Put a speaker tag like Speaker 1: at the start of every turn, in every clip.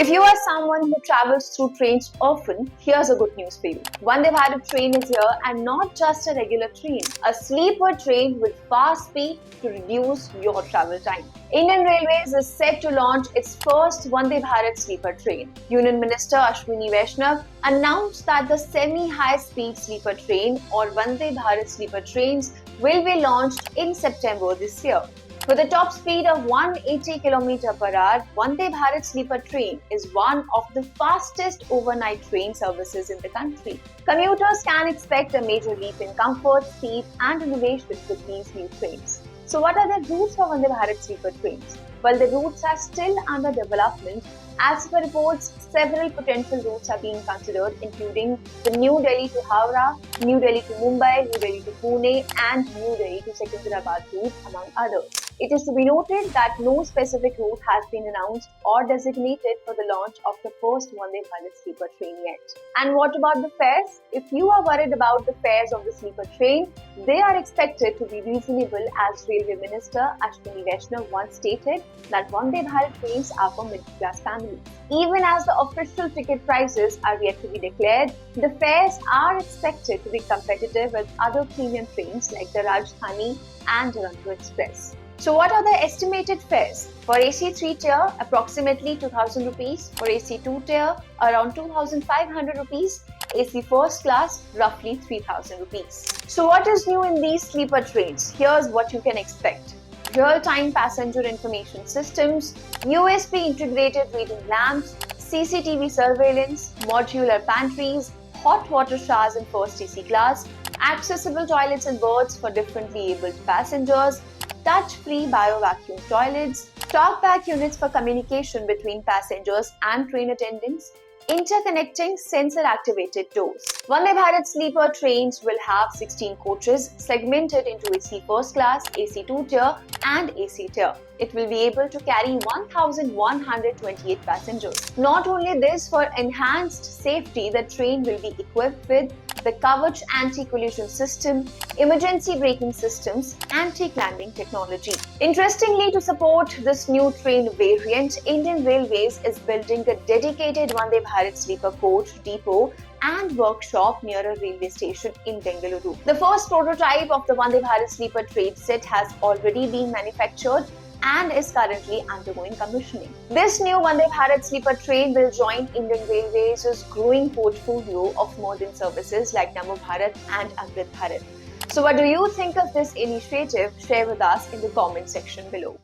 Speaker 1: If you are someone who travels through trains often, here's a good news for you. Vande Bharat train is here, and not just a regular train, a sleeper train with fast speed to reduce your travel time. Indian Railways is set to launch its first Vande Bharat sleeper train. Union Minister Ashwini Vaishnav announced that the semi-high speed sleeper train or Vande Bharat sleeper trains will be launched in September this year. With a top speed of 180 km per hour, Vande Bharat sleeper train is one of the fastest overnight train services in the country. Commuters can expect a major leap in comfort, speed and innovation with these new trains. So what are the routes for Vande Bharat sleeper trains? Well, the routes are still under development. As per reports, several potential routes are being considered, including the New Delhi to Howrah, New Delhi to Mumbai, New Delhi to Pune, and New Delhi to Secunderabad route, among others. It is to be noted that no specific route has been announced or designated for the launch of the first Vande Bharat sleeper train yet. And what about the fares? If you are worried about the fares of the sleeper train, they are expected to be reasonable, as Railway Minister Ashwini Vaishnav once stated that Vande Bharat trains are for middle-class families. Even as the official ticket prices are yet to be declared, the fares are expected to be competitive with other premium trains like the Rajdhani and Duronto Express. So what are the estimated fares? For AC 3 tier, approximately 2,000 rupees. For AC 2 tier, around 2,500 rupees. AC first class, roughly 3,000 rupees. So what is new in these sleeper trains? Here's what you can expect. Real-time passenger information systems, USB integrated reading lamps, CCTV surveillance, modular pantries, hot water showers in first AC class, accessible toilets and berths for differently abled passengers, touch-free bio-vacuum toilets, talkback units for communication between passengers and train attendants, interconnecting sensor-activated doors. Vande Bharat sleeper trains will have 16 coaches segmented into AC first class, AC 2 tier and AC tier. It will be able to carry 1,128 passengers. Not only this, for enhanced safety, the train will be equipped with the Kavach anti-collision system, emergency braking systems, anti-clamping technology. Interestingly, to support this new train variant, Indian Railways is building a dedicated Vande Bharat sleeper coach depot and workshop near a railway station in Bengaluru. The first prototype of the Vande Bharat sleeper train set has already been manufactured and is currently undergoing commissioning. This new Vande Bharat sleeper train will join Indian Railways' growing portfolio of modern services like Namo Bharat and Amrit Bharat. So what do you think of this initiative? Share with us in the comment section below.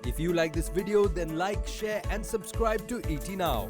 Speaker 2: If you like this video, then like, share and subscribe to ET Now.